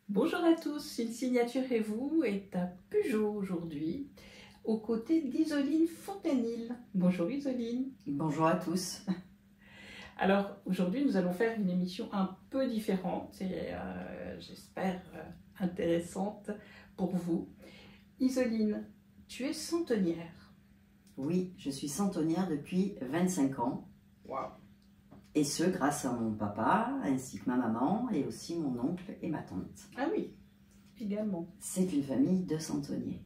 Bonjour à tous, une signature et vous est à Peugeot aujourd'hui, aux côtés d'Isoline Fontanil. Bonjour Isoline. Bonjour à tous. Alors aujourd'hui nous allons faire une émission un peu différente et j'espère intéressante pour vous. Isoline, tu es centenière. Oui, je suis centenière depuis 25 ans. Waouh. Et ce, grâce à mon papa, ainsi que ma maman, et aussi mon oncle et ma tante. Ah oui, également. C'est une famille de centeniers.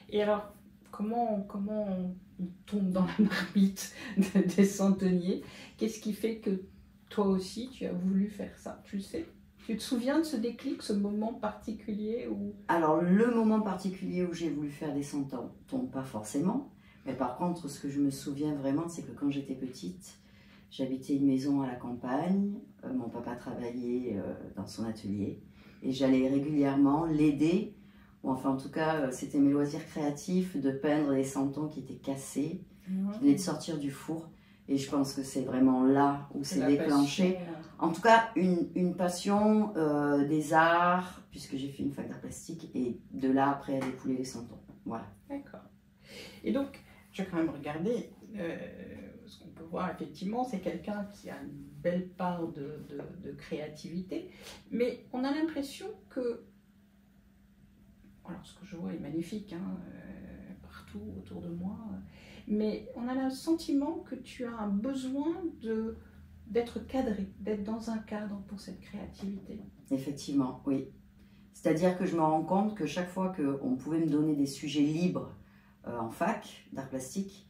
Et alors, comment on tombe dans la marmite des centeniers? Qu'est-ce qui fait que toi aussi, tu as voulu faire ça? Tu le sais? Tu te souviens de ce déclic, ce moment particulier où... Alors, le moment particulier où j'ai voulu faire des centons, pas forcément. Mais par contre, ce que je me souviens vraiment, c'est que quand j'étais petite, j'habitais une maison à la campagne, mon papa travaillait dans son atelier et j'allais régulièrement l'aider, ou enfin en tout cas c'était mes loisirs créatifs de peindre les santons qui étaient cassés, qui venaient de sortir du four, et je pense que c'est vraiment là où c'est déclenché. Passion. En tout cas une passion des arts, puisque j'ai fait une fac d'art plastique, et de là après à découler les santons. Voilà. D'accord. Et donc, je vais quand même regarder... ce qu'on peut voir effectivement, c'est quelqu'un qui a une belle part de créativité, mais on a l'impression que, alors ce que je vois est magnifique, hein, partout autour de moi, mais on a le sentiment que tu as un besoin d'être cadré, d'être dans un cadre pour cette créativité. Effectivement, oui. C'est-à-dire que je me rends compte que chaque fois qu'on pouvait me donner des sujets libres en fac d'art plastique,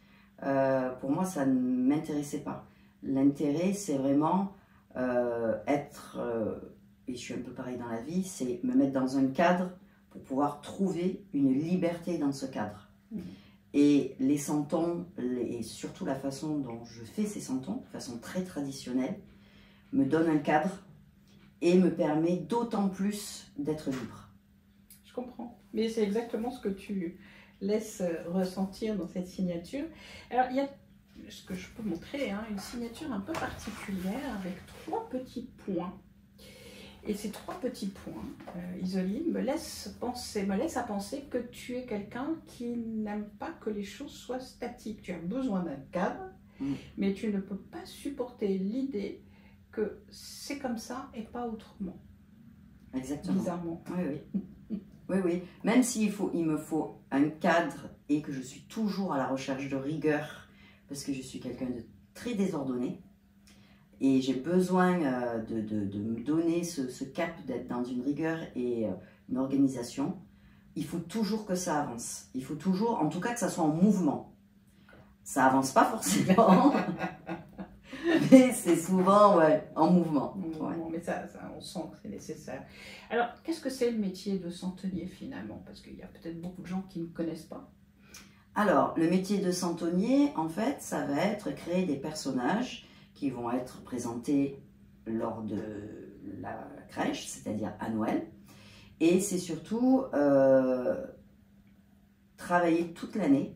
pour moi, ça ne m'intéressait pas. L'intérêt, c'est vraiment être, et je suis un peu pareil dans la vie, c'est me mettre dans un cadre pour pouvoir trouver une liberté dans ce cadre. Et les santons, et surtout la façon dont je fais ces santons, de façon très traditionnelle, me donne un cadre et me permet d'autant plus d'être libre. Je comprends. Mais c'est exactement ce que tu laisse ressentir dans cette signature. Alors, il y a ce que je peux montrer, hein, une signature un peu particulière avec 3 petits points. Et ces 3 petits points, Isoline, me laisse à penser que tu es quelqu'un qui n'aime pas que les choses soient statiques. Tu as besoin d'un cadre, mais tu ne peux pas supporter l'idée que c'est comme ça et pas autrement. Exactement. Bizarrement. Oui, oui. Oui, oui. Même s'il me faut un cadre et que je suis toujours à la recherche de rigueur, parce que je suis quelqu'un de très désordonné, et j'ai besoin de me donner ce cap d'être dans une rigueur et une organisation, il faut toujours que ça avance. Il faut toujours, en tout cas, que ça soit en mouvement. Ça avance pas forcément, mais c'est souvent en mouvement. Ouais. Mais ça, on sent que c'est nécessaire. Alors, qu'est-ce que c'est le métier de centenier finalement? Parce qu'il y a peut-être beaucoup de gens qui ne connaissent pas. Alors, le métier de centenier, en fait, ça va être créer des personnages qui vont être présentés lors de la crèche, c'est-à-dire à Noël. Et c'est surtout travailler toute l'année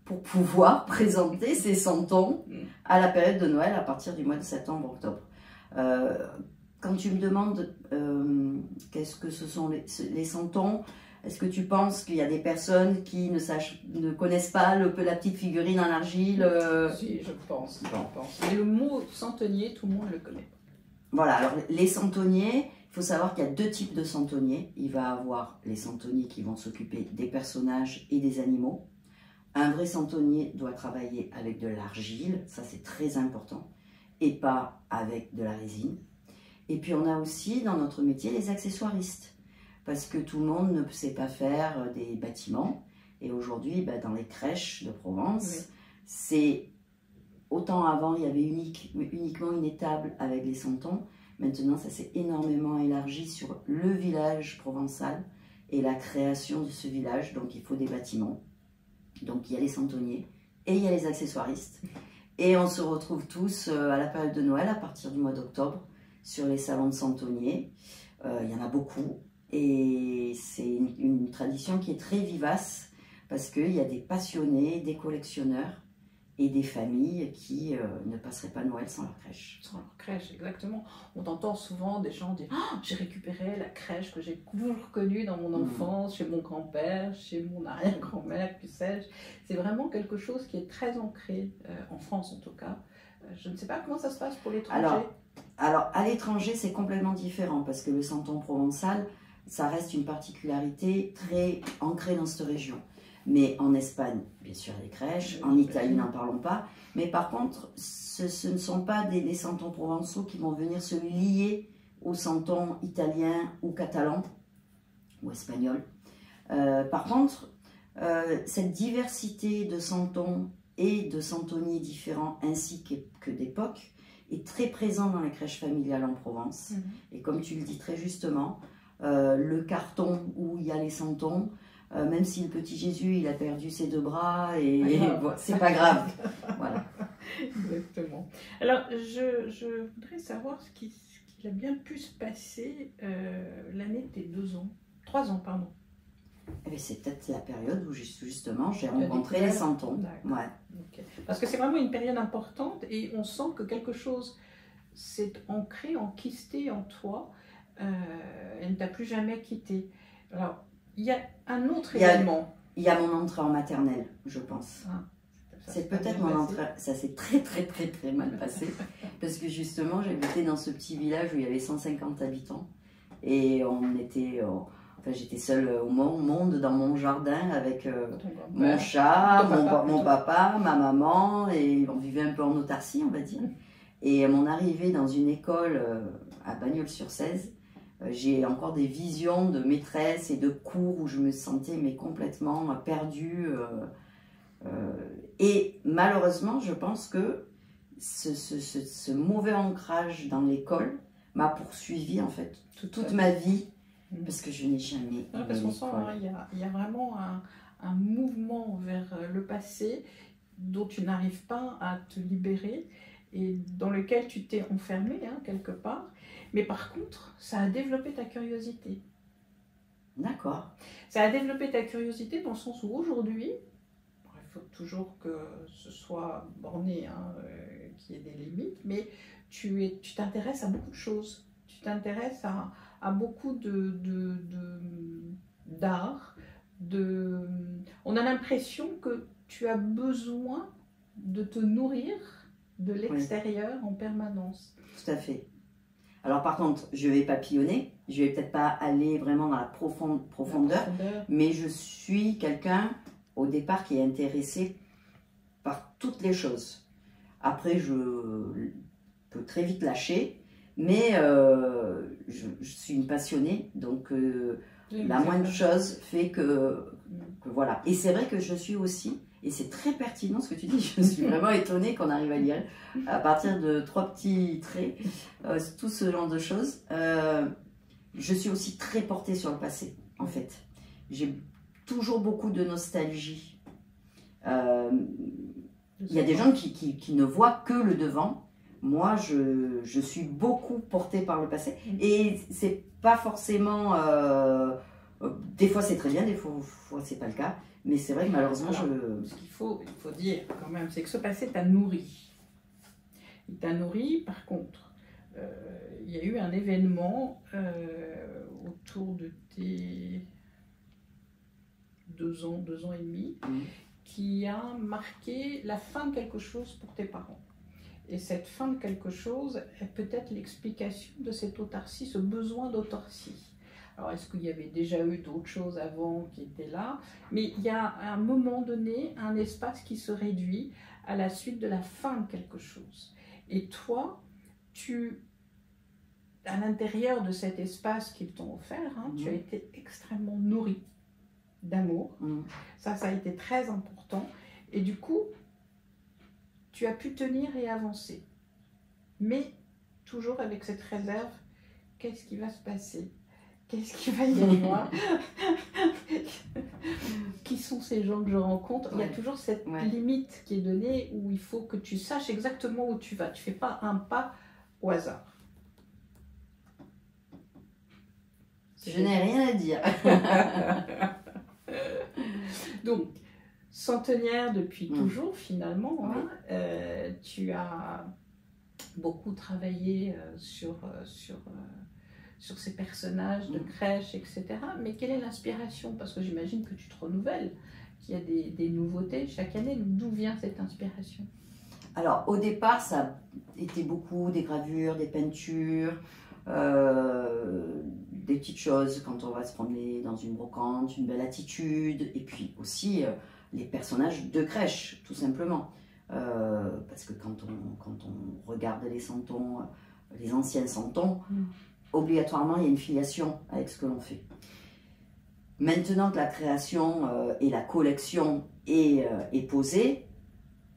pour pouvoir présenter ces santons à la période de Noël à partir du mois de septembre-octobre. Quand tu me demandes qu'est-ce que ce sont les santons, est-ce que tu penses qu'il y a des personnes qui ne connaissent pas la petite figurine en argile Si, je pense. Mais le mot centenier, tout le monde le connaît. Voilà, alors les centeniers, il faut savoir qu'il y a 2 types de centeniers. Il va y avoir les centeniers qui vont s'occuper des personnages et des animaux. Un vrai centenier doit travailler avec de l'argile, ça c'est très important, et pas avec de la résine. Et puis on a aussi dans notre métier les accessoiristes, parce que tout le monde ne sait pas faire des bâtiments. Et aujourd'hui, dans les crèches de Provence, c'est autant avant il y avait uniquement une étable avec les santons. Maintenant ça s'est énormément élargi sur le village provençal et la création de ce village, donc il faut des bâtiments. Donc il y a les centeniers et il y a les accessoiristes. Et on se retrouve tous à la période de Noël, à partir du mois d'octobre, sur les salons de centeniers. Il y en a beaucoup. Et c'est une tradition qui est très vivace, parce qu'il y a des passionnés, des collectionneurs, et des familles qui ne passeraient pas Noël sans leur crèche. Sans leur crèche, exactement. On entend souvent des gens dire « J'ai récupéré la crèche que j'ai toujours connue dans mon enfance, chez mon grand-père, chez mon arrière-grand-mère, que sais-je. » C'est vraiment quelque chose qui est très ancré, en France en tout cas. Je ne sais pas comment ça se passe pour l'étranger. Alors, à l'étranger, c'est complètement différent parce que le santon provençal, ça reste une particularité très ancrée dans cette région. Mais en Espagne, bien sûr, il y a des crèches. En Italie, n'en parlons pas. Mais par contre, ce ne sont pas des santons provençaux qui vont venir se lier aux santons italiens ou catalans ou espagnols. Par contre, cette diversité de santons et de santonniers différents ainsi que d'époque est très présent dans les crèches familiales en Provence. Et comme tu le dis très justement, le carton où il y a les santons, même si le petit Jésus il a perdu ses 2 bras, et c'est pas grave. Voilà. Exactement. Alors, je voudrais savoir ce qu'il a bien pu se passer l'année de tes 2 ans, 3 ans, pardon. Eh c'est peut-être la période où justement j'ai rencontré les santons. Ouais. Okay. Parce que c'est vraiment une période importante et on sent que quelque chose s'est ancré, enquisté en toi. Elle ne t'a plus jamais quitté. Alors, il y a un autre événement. Il y a mon entrée en maternelle, je pense. C'est peut-être mon entrée. Ça s'est très mal passé. Parce que justement, j'habitais dans ce petit village où il y avait 150 habitants. Et on était. Enfin, j'étais seule au monde dans mon jardin avec mon chat, mon papa, ma maman. Et on vivait un peu en autarcie, on va dire. Et à mon arrivée dans une école à Bagnols-sur-Cèze, j'ai encore des visions de maîtresse et de cours où je me sentais complètement perdue. Et malheureusement, je pense que ce mauvais ancrage dans l'école m'a poursuivi en fait toute ma vie, parce que je n'ai jamais aimé parce qu'on sent, il y a vraiment un mouvement vers le passé dont tu n'arrives pas à te libérer et dans lequel tu t'es enfermé quelque part. Mais par contre, ça a développé ta curiosité. D'accord. Ça a développé ta curiosité dans le sens où aujourd'hui, il faut toujours que ce soit borné, qu'il y ait des limites, mais tu t'intéresses à beaucoup de choses. Tu t'intéresses à beaucoup d'art. On a l'impression que tu as besoin de te nourrir de l'extérieur en permanence. Tout à fait. Alors par contre, je vais papillonner, je vais peut-être pas aller vraiment dans la profondeur, mais je suis quelqu'un au départ qui est intéressé par toutes les choses. Après, je peux très vite lâcher, mais je suis une passionnée, donc la moindre chose fait que voilà. Et c'est vrai que je suis aussi, et c'est très pertinent ce que tu dis, je suis vraiment étonnée qu'on arrive à lire à partir de 3 petits traits, tout ce genre de choses. Je suis aussi très portée sur le passé, en fait. J'ai toujours beaucoup de nostalgie. Il y a des gens qui ne voient que le devant. Moi, je suis beaucoup portée par le passé. Et c'est pas forcément... des fois, c'est très bien, des fois c'est pas le cas. Mais c'est vrai que malheureusement, ce qu'il faut dire quand même, c'est que ce passé t'a nourri. Il t'a nourri, par contre, il y a eu un événement autour de tes 2 ans et demi, qui a marqué la fin de quelque chose pour tes parents. Et cette fin de quelque chose est peut-être l'explication de cette autarcie, ce besoin d'autarcie. Alors, est-ce qu'il y avait déjà eu d'autres choses avant qui étaient là? Mais il y a à un moment donné un espace qui se réduit à la suite de la fin de quelque chose. Et toi, à l'intérieur de cet espace qu'ils t'ont offert, tu as été extrêmement nourri d'amour. Ça a été très important. Et du coup, tu as pu tenir et avancer. Mais toujours avec cette réserve, qu'est-ce qui va se passer? Qu'est-ce qu'il va y avoir? Qui sont ces gens que je rencontre? Il y a toujours cette limite qui est donnée où il faut que tu saches exactement où tu vas. Tu ne fais pas un pas au hasard. Je n'ai rien à dire. Donc, centenaire depuis toujours finalement. Hein. Tu as beaucoup travaillé sur ces personnages de crèche, etc. Mais quelle est l'inspiration? Parce que j'imagine que tu te renouvelles, qu'il y a des nouveautés chaque année. D'où vient cette inspiration? Alors, au départ, ça a été beaucoup des gravures, des peintures, des petites choses quand on va se promener dans une brocante, une belle attitude, et puis aussi les personnages de crèche, tout simplement. Parce que quand on regarde les santons, les anciens santons, obligatoirement, il y a une filiation avec ce que l'on fait. Maintenant que la création et la collection est posée,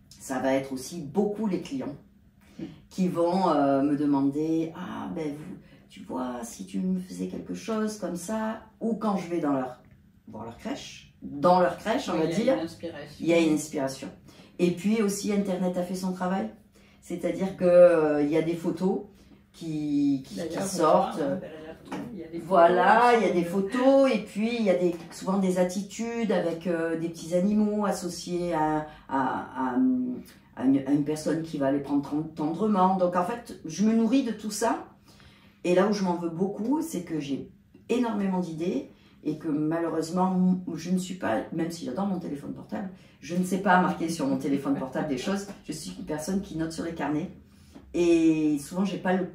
ça va être aussi beaucoup les clients qui vont me demander « Ah, ben, tu vois, si tu me faisais quelque chose comme ça », ou quand je vais voir leur crèche, dans leur crèche, on va dire, il y a une inspiration. Et puis aussi, Internet a fait son travail, c'est-à-dire qu'il y a des photos qui sortent. Voilà, il y a des photos, et puis il y a souvent des attitudes avec des petits animaux associés à une personne qui va les prendre tendrement. Donc en fait, je me nourris de tout ça. Et là où je m'en veux beaucoup, c'est que j'ai énormément d'idées et que malheureusement, je ne suis pas, même si j'adore mon téléphone portable, je ne sais pas marquer sur mon téléphone portable des choses. Je suis une personne qui note sur les carnets. Et souvent, j'ai pas le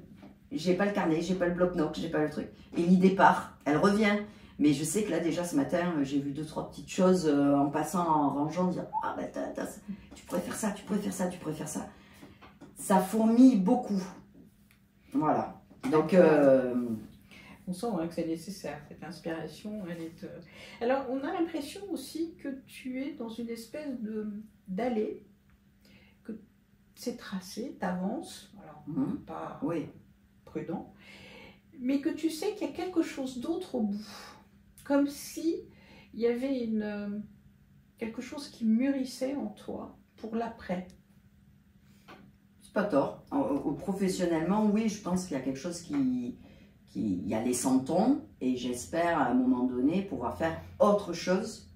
carnet, j'ai pas le bloc-notes, j'ai pas le truc. Et l'idée part, elle revient. Mais je sais que là, déjà, ce matin, j'ai vu 2-3 petites choses en passant, en rangeant, dire « Ah, ben, tu pourrais faire ça, tu pourrais faire ça, tu pourrais faire ça. » Ça fourmille beaucoup. Voilà. Donc... On sent que c'est nécessaire, cette inspiration. Elle est, Alors, on a l'impression aussi que tu es dans une espèce d'allée, que c'est tracé, t'avances, alors pas prudent, mais que tu sais qu'il y a quelque chose d'autre au bout. Comme si il y avait quelque chose qui mûrissait en toi pour l'après. C'est pas tort. Professionnellement, oui, je pense qu'il y a quelque chose il y a les santons, et j'espère à un moment donné pouvoir faire autre chose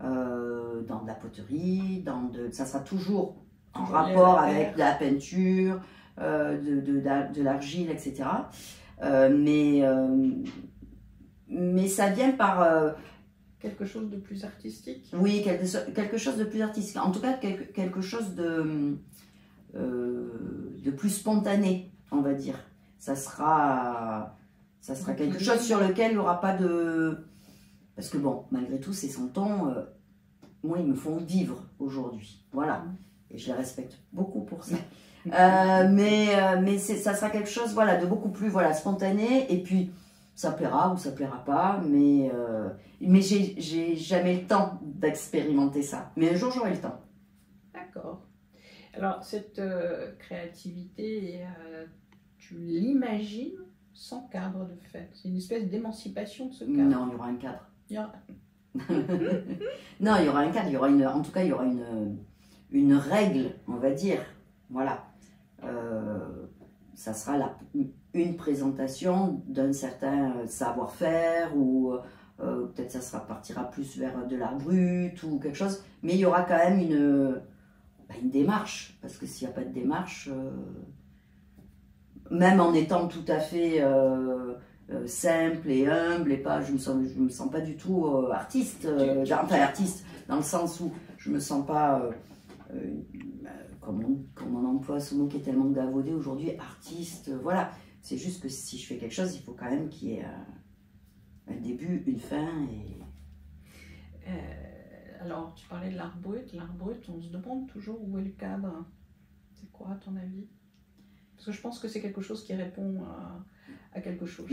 dans de la poterie, ça sera toujours en rapport avec de la peinture, de l'argile, etc. Mais ça vient par... quelque chose de plus artistique. Oui, quelque chose de plus artistique. En tout cas, quelque chose de plus spontané, on va dire. Ça sera quelque chose sur lequel il n'y aura pas de... Parce que bon, malgré tout, ces santons, moi, ils me font vivre aujourd'hui. Voilà. Et je les respecte beaucoup pour ça. Mais ça sera quelque chose, voilà, de beaucoup plus spontané. Et puis, ça plaira ou ça plaira pas. Mais j'ai jamais le temps d'expérimenter ça. Mais un jour, j'aurai le temps. D'accord. Alors, cette créativité, tu l'imagines sans cadre de fait. C'est une espèce d'émancipation de ce cadre. Non, il y aura un cadre. Non, il y aura un cadre. En tout cas, il y aura une règle, on va dire. Voilà. Ça sera une présentation d'un certain savoir-faire, ou peut-être ça partira plus vers de l'art brut ou quelque chose. Mais il y aura quand même une démarche. Parce que s'il n'y a pas de démarche... même en étant tout à fait simple et humble, et pas, je me sens pas du tout artiste, enfin artiste, dans le sens où je me sens pas, comme on emploie ce mot qui est tellement galvaudé aujourd'hui, artiste, voilà. C'est juste que si je fais quelque chose, il faut quand même qu'il y ait un début, une fin. Alors, tu parlais de l'art brut. L'art brut, on se demande toujours où est le cadre. C'est quoi, à ton avis? Parce que je pense que c'est quelque chose qui répond à quelque chose.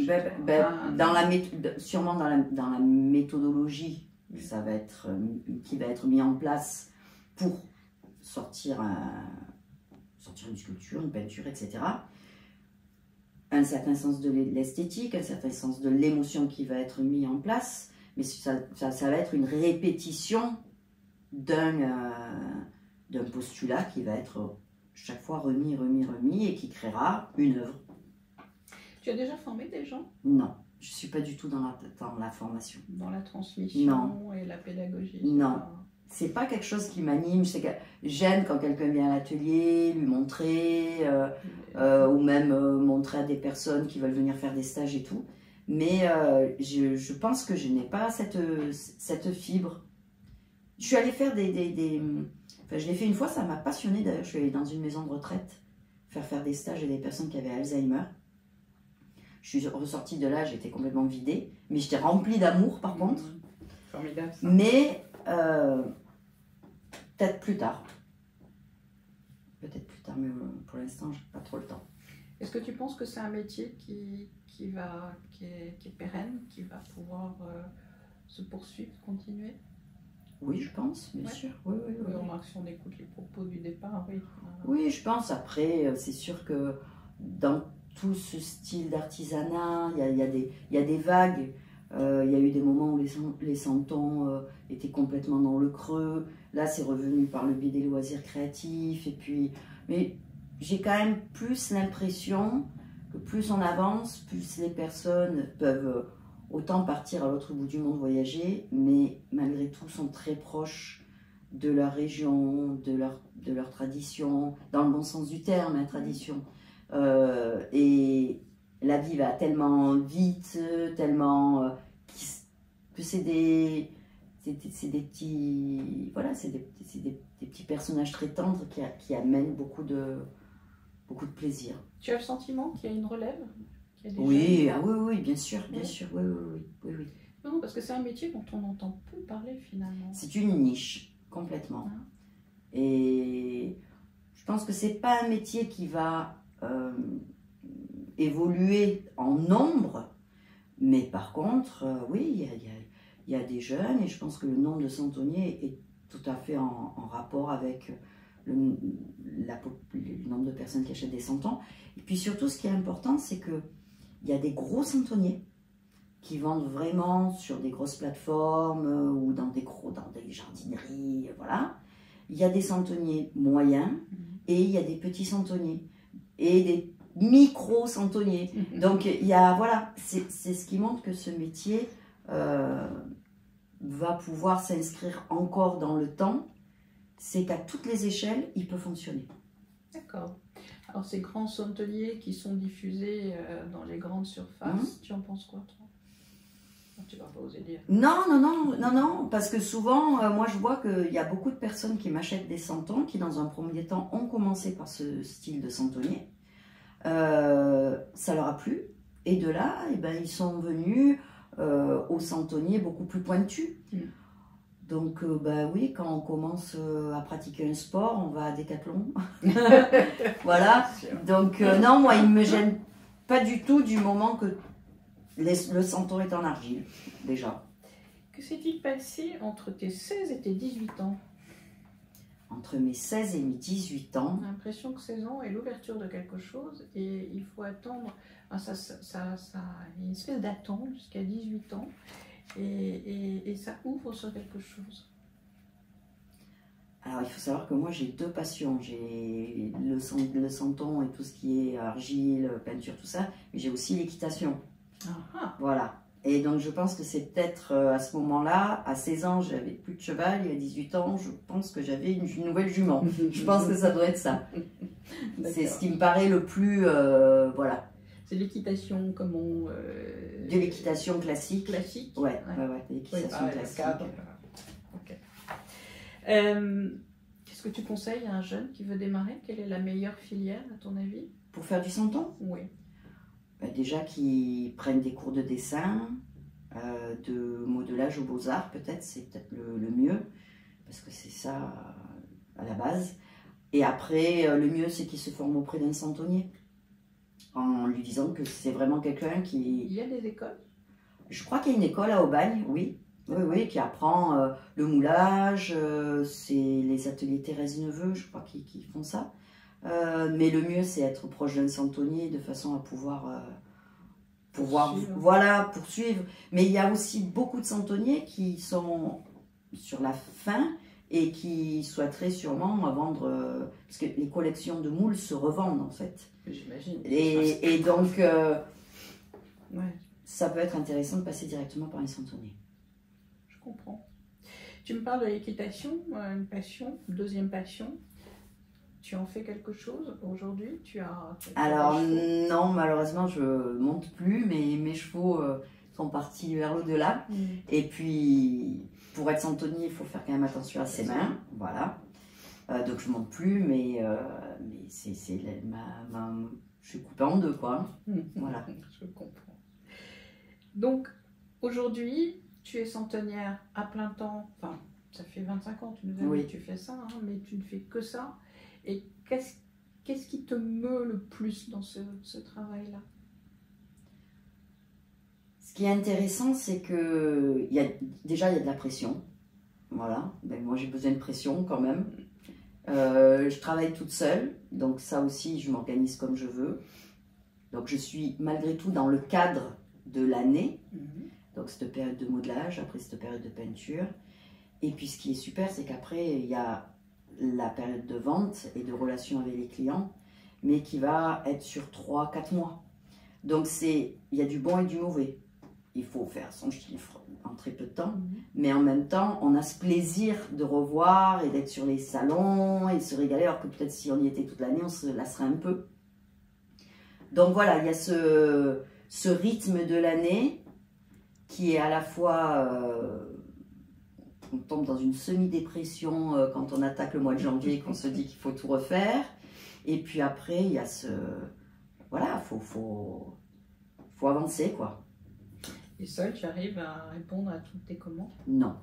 Sûrement dans la méthodologie qui va être mis en place pour sortir une sculpture, une peinture, etc. Un certain sens de l'esthétique, un certain sens de l'émotion qui va être mis en place, mais ça va être une répétition d'un postulat qui va être chaque fois remis, et qui créera une œuvre. Tu as déjà formé des gens? Non, je ne suis pas du tout dans la formation. Dans la transmission et la pédagogie? Non, c'est pas quelque chose qui m'anime. J'aime quand quelqu'un vient à l'atelier, lui montrer, ou même montrer à des personnes qui veulent venir faire des stages et tout. Mais je pense que je n'ai pas cette fibre. Je suis allée faire enfin, je l'ai fait une fois, ça m'a passionnée d'ailleurs. Je suis allée dans une maison de retraite faire des stages à des personnes qui avaient Alzheimer. Je suis ressortie de là, j'étais complètement vidée, mais j'étais remplie d'amour par contre. Formidable ça. Mais peut-être plus tard. Peut-être plus tard, mais pour l'instant, j'ai pas trop le temps. Est-ce que tu penses que c'est un métier qui est pérenne, qui va pouvoir se poursuivre, continuer? Oui, je pense, bien sûr. Oui. Remarque, si on écoute les propos du départ, oui. Oui, je pense. Après, c'est sûr que dans tout ce style d'artisanat, il y a des vagues. Il y a eu des moments où les santons étaient complètement dans le creux. Là, c'est revenu par le biais des loisirs créatifs. Et puis, mais j'ai quand même plus l'impression que plus on avance, plus les personnes peuvent autant partir à l'autre bout du monde voyager, mais malgré tout sont très proches de leur région, de leur tradition, dans le bon sens du terme, la tradition. Et la vie va tellement vite, tellement que c'est des petits, voilà, c'est des petits personnages très tendres qui amènent beaucoup de plaisir. Tu as le sentiment qu'il y a une relève? Oui, bien sûr, oui. Non, parce que c'est un métier dont on entend peu parler finalement. C'est une niche, complètement. Et je pense que c'est pas un métier qui va évoluer en nombre, mais par contre, oui, il y a des jeunes, et je pense que le nombre de santonniers est tout à fait en rapport avec le nombre de personnes qui achètent des santons. Et puis surtout, ce qui est important, c'est que il y a des gros santonniers qui vendent vraiment sur des grosses plateformes ou dans des jardineries, voilà. Il y a des santonniers moyens et il y a des petits santonniers et des micro-santonniers. Donc, il y a, voilà, c'est ce qui montre que ce métier va pouvoir s'inscrire encore dans le temps. C'est qu'à toutes les échelles, il peut fonctionner. D'accord. Alors, ces grands santonniers qui sont diffusés dans les grandes surfaces, tu en penses quoi, toi? Tu vas pas oser dire. Non, parce que souvent, moi je vois qu'il y a beaucoup de personnes qui m'achètent des santons qui, dans un premier temps, ont commencé par ce style de santonnier. Ça leur a plu, et de là, eh ben, ils sont venus au santonnier beaucoup plus pointu. Donc, bah oui, quand on commence à pratiquer un sport, on va à Décathlon. Voilà. Donc, non, moi, il ne me gêne pas du tout du moment que le santon est en argile, déjà. Que s'est-il passé entre tes 16 et tes 18 ans? Entre mes 16 et mes 18 ans. On a l'impression que 16 ans est l'ouverture de quelque chose et il faut attendre. Enfin, il y a une espèce d'attente jusqu'à 18 ans. Et ça ouvre sur quelque chose. Alors, il faut savoir que moi, j'ai deux passions. J'ai le santon et tout ce qui est argile, peinture, tout ça. Mais j'ai aussi l'équitation. Voilà. Et donc, je pense que c'est peut-être à ce moment-là, à 16 ans, j'avais plus de cheval. Et à 18 ans, je pense que j'avais une nouvelle jument. Je pense que ça doit être ça. C'est ce qui me paraît le plus... voilà. C'est l'équitation, comment de l'équitation classique. Classique. Ouais, de l'équitation classique. Ok. Qu'est-ce que tu conseilles à un jeune qui veut démarrer? Quelle est la meilleure filière, à ton avis? Pour faire du santon? Oui. Ben déjà qu'ils prennent des cours de dessin, de modelage aux beaux-arts, peut-être, c'est peut-être le mieux, parce que c'est ça à la base. Et après, le mieux, c'est qu'ils se forment auprès d'un santonnier, en lui disant que c'est vraiment quelqu'un qui... Il y a des écoles? Je crois qu'il y a une école à Aubagne, oui. Oui, qui apprend le moulage, c'est les ateliers Thérèse Neveu, je crois, qui font ça. Mais le mieux, c'est être proche d'un santonnier de façon à pouvoir poursuivre. Mais il y a aussi beaucoup de santonniers qui sont sur la fin et qui souhaiteraient sûrement vendre, parce que les collections de moules se revendent en fait. J'imagine. Et donc, ça peut être intéressant de passer directement par les santonniers. Je comprends. Tu me parles de l'équitation, une passion, deuxième passion. Tu en fais quelque chose aujourd'hui? Tu as Alors non, malheureusement, je monte plus. Mes chevaux sont partis vers l'au-delà. Et puis, pour être centonnier, il faut faire quand même attention à ses mains. Voilà. Donc, je monte plus, mais c'est je suis coupée en deux, quoi. Voilà. Je comprends. Donc, aujourd'hui, tu es centenière à plein temps. Enfin, ça fait 25 ans, tu nous as dit que tu fais ça, hein, mais tu ne fais que ça. Et qu'est-ce qui te meut le plus dans ce travail-là? Ce qui est intéressant, c'est que déjà, il y a de la pression. Voilà. Ben, moi, j'ai besoin de pression quand même. Je travaille toute seule, donc ça aussi, je m'organise comme je veux. Donc, je suis malgré tout dans le cadre de l'année. Donc, cette période de modelage, après cette période de peinture. Et puis, ce qui est super, c'est qu'après, il y a la période de vente et de relation avec les clients, mais qui va être sur 3-4 mois. Donc, il y a du bon et du mauvais. Il faut faire son chiffre en très peu de temps, mais en même temps, on a ce plaisir de revoir et d'être sur les salons et de se régaler, alors que peut-être si on y était toute l'année, on se lasserait un peu. Donc voilà, il y a ce rythme de l'année qui est à la fois... on tombe dans une semi-dépression quand on attaque le mois de janvier, qu'on se dit qu'il faut tout refaire. Et puis après, il y a voilà, faut avancer, quoi. Et seule, tu arrives à répondre à toutes tes commandes? Non.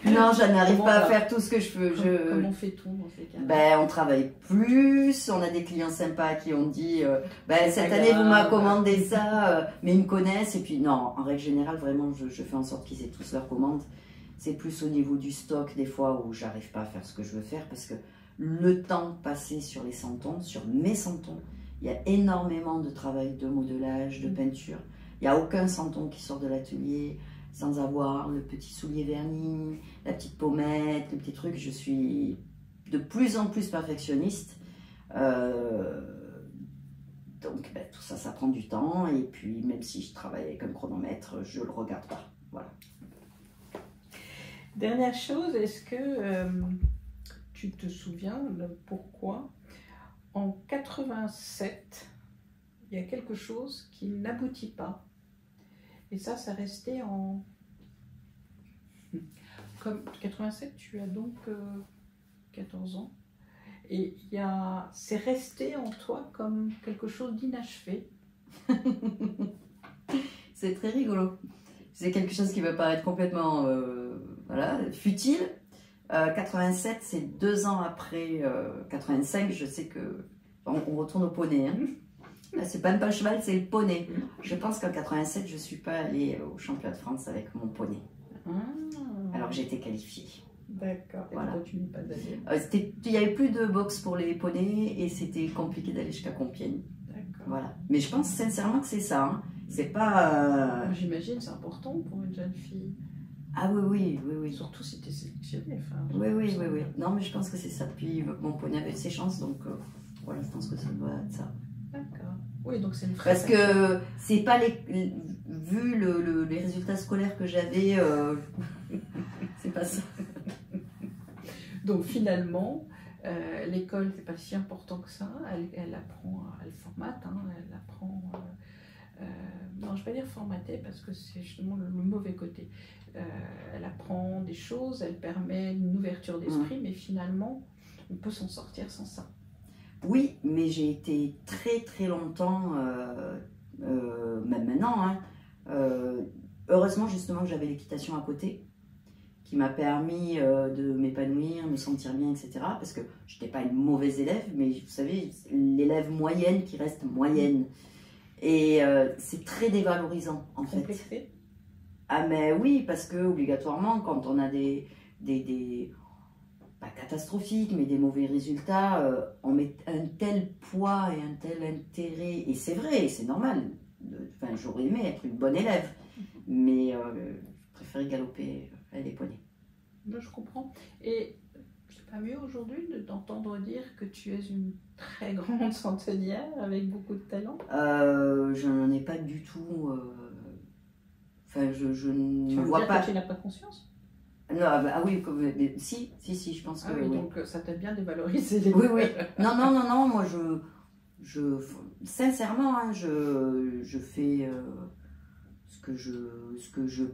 Non, je n'arrive pas à faire tout ce que je veux. Comment fait-on dans ces cas-là? Ben, on travaille plus, on a des clients sympas qui ont dit ben, cette année vous m'avez commandé ça, mais ils me connaissent. Et puis non, en règle générale, vraiment, je fais en sorte qu'ils aient tous leurs commandes. C'est plus au niveau du stock des fois où j'arrive pas à faire ce que je veux faire parce que le temps passé sur les santons, sur mes santons, il y a énormément de travail de modelage, de peinture. Il n'y a aucun santon qui sort de l'atelier sans avoir le petit soulier verni, la petite pommette, le petit truc. Je suis de plus en plus perfectionniste. Donc ben, tout ça, ça prend du temps. Et puis même si je travaille avec un chronomètre, je ne le regarde pas. Voilà. Dernière chose, est-ce que tu te souviens de pourquoi en 87, il y a quelque chose qui n'aboutit pas? Et ça restait en... Comme 87, tu as donc 14 ans. Et c'est resté en toi comme quelque chose d'inachevé. C'est très rigolo. C'est quelque chose qui va paraître complètement voilà, futile. 87, c'est 2 ans après 85. Je sais que on retourne au poney. Hein. Là, c'est même pas le cheval, c'est le poney. Je pense qu'en 87, je ne suis pas allée au championnat de France avec mon poney. Alors que j'étais qualifiée. D'accord. Et voilà. tu n'es pas allée. Il n'y avait plus de boxe pour les poneys et c'était compliqué d'aller jusqu'à Compiègne. D'accord. Voilà. Mais je pense sincèrement que c'est ça. Hein. C'est pas... J'imagine c'est important pour une jeune fille. Ah oui. Surtout si tu es sélectionnée. Enfin, oui. Non, mais je pense que c'est ça. Puis mon poney avait ses chances, donc voilà, je pense que ça doit être ça. D'accord. Oui, donc c'est une vraie parce que c'est pas vu les résultats scolaires que j'avais, c'est pas ça. Donc finalement, l'école c'est pas si important que ça. Elle apprend, elle formate, hein, elle apprend. Non, je vais pas dire formater parce que c'est justement le mauvais côté. Elle apprend des choses, elle permet une ouverture d'esprit, mais finalement, on peut s'en sortir sans ça. Oui, mais j'ai été très longtemps, même maintenant, hein, heureusement justement que j'avais l'équitation à côté, qui m'a permis de m'épanouir, me sentir bien, etc. Parce que je n'étais pas une mauvaise élève, mais vous savez, l'élève moyenne qui reste moyenne. Et c'est très dévalorisant en fait. Ah mais oui, parce que obligatoirement, quand on a des pas catastrophiques, mais des mauvais résultats, on met un tel poids et un tel intérêt, et c'est vrai, c'est normal. Enfin, j'aurais aimé être une bonne élève, mais je préférais galoper les poneys. Je comprends. Et c'est pas mieux aujourd'hui d'entendre dire que tu es une très grande centenière avec beaucoup de talent? Je n'en ai pas du tout Enfin, je Tu ne veux vois dire pas. que tu n'as pas conscience? Non, ah oui, si, je pense que Ah oui, oui. donc ça t'a bien dévalorisé les Oui, oui. Non, non, non, non, moi sincèrement, hein, je fais ce que je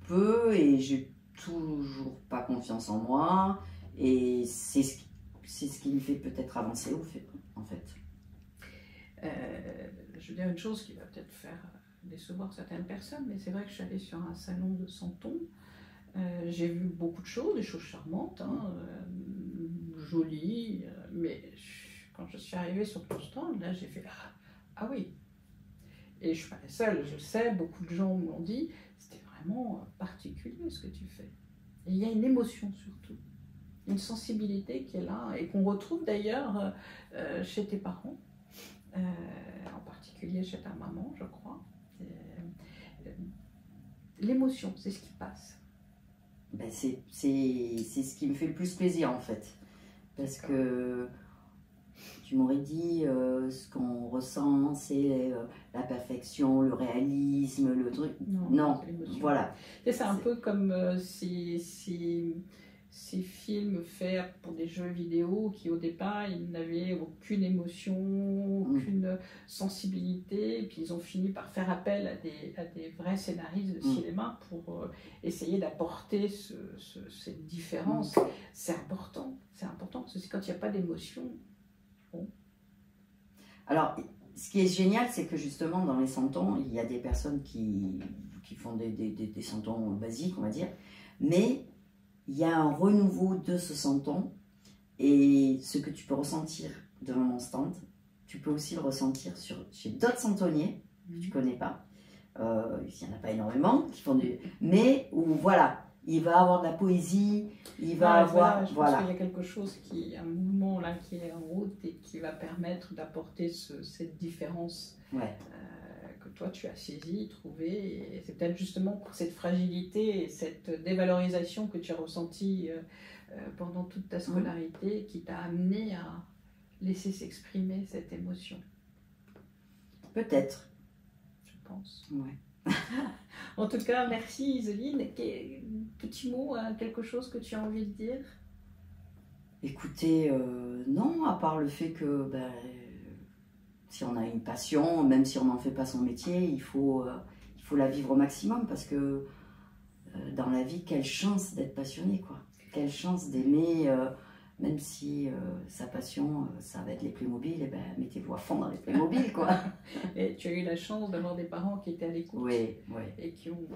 peux et j'ai toujours pas confiance en moi et c'est ce qui me fait peut-être avancer en fait. Je veux dire une chose qui va peut-être faire décevoir certaines personnes, mais c'est vrai que je suis allée sur un salon de Santon. J'ai vu beaucoup de choses, des choses charmantes, hein, jolies, mais quand je suis arrivée sur ton stand, là j'ai fait ah oui. Et je ne suis pas la seule, je sais, beaucoup de gens m'ont dit, c'était vraiment particulier ce que tu fais. Et il y a une émotion surtout, une sensibilité qui est là et qu'on retrouve d'ailleurs chez tes parents, en particulier chez ta maman, je crois. L'émotion, c'est ce qui passe. Ben c'est ce qui me fait le plus plaisir en fait. Parce que tu m'aurais dit ce qu'on ressent, c'est la perfection, le réalisme, le truc. Non, voilà. C'est un peu comme ces films faits pour des jeux vidéo qui au départ ils n'avaient aucune émotion, aucune sensibilité, et puis ils ont fini par faire appel à des vrais scénaristes de cinéma pour essayer d'apporter cette différence. C'est important, parce que quand il n'y a pas d'émotion, bon. Alors, ce qui est génial, c'est que justement dans les santons, il y a des personnes qui font des santons basiques, on va dire, mais il y a un renouveau de ce santon et ce que tu peux ressentir devant mon stand, tu peux aussi le ressentir chez d'autres santonniers que tu ne connais pas. Il n'y en a pas énormément qui font du... Mais où voilà, il va avoir de la poésie, il va avoir... Je pense qu'il y a quelque chose un mouvement là qui est en route et qui va permettre d'apporter cette différence que toi tu as saisie, trouvée. Et c'est peut-être justement pour cette fragilité et cette dévalorisation que tu as ressentie pendant toute ta scolarité qui t'a amené à laisser s'exprimer cette émotion. Peut-être. Je pense. Ouais. En tout cas, merci Iseline. Petit mot, quelque chose que tu as envie de dire? Écoutez, non, à part le fait que si on a une passion, même si on n'en fait pas son métier, il faut la vivre au maximum parce que dans la vie, quelle chance d'être passionné, quoi. Quelle chance d'aimer, même si sa passion, ça va être les Playmobil, et mettez-vous à fond dans les Playmobil, quoi. Et tu as eu la chance d'avoir des parents qui étaient à l'écoute et qui ont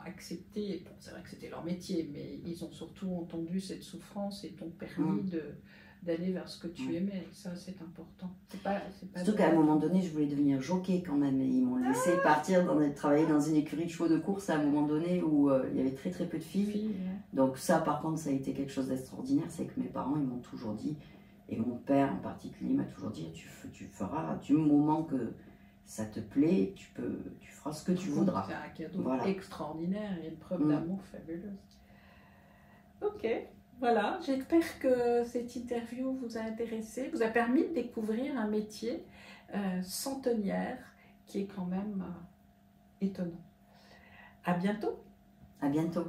accepté, bon, c'est vrai que c'était leur métier, mais ils ont surtout entendu cette souffrance et t'ont permis d'aller vers ce que tu aimais, et ça c'est important. Surtout qu'à un moment donné, je voulais devenir jockey quand même, et ils m'ont laissé partir travailler dans une écurie de chevaux de course à un moment donné où il y avait très très peu de filles. Donc ça par contre, ça a été quelque chose d'extraordinaire, c'est que mes parents, ils m'ont toujours dit, et mon père en particulier m'a toujours dit, tu feras, du moment que ça te plaît, tu feras ce que tu voudras. C'est un cadeau extraordinaire et une preuve d'amour fabuleuse. Ok. Voilà, j'espère que cette interview vous a intéressé, vous a permis de découvrir un métier centenière qui est quand même étonnant. À bientôt. À bientôt.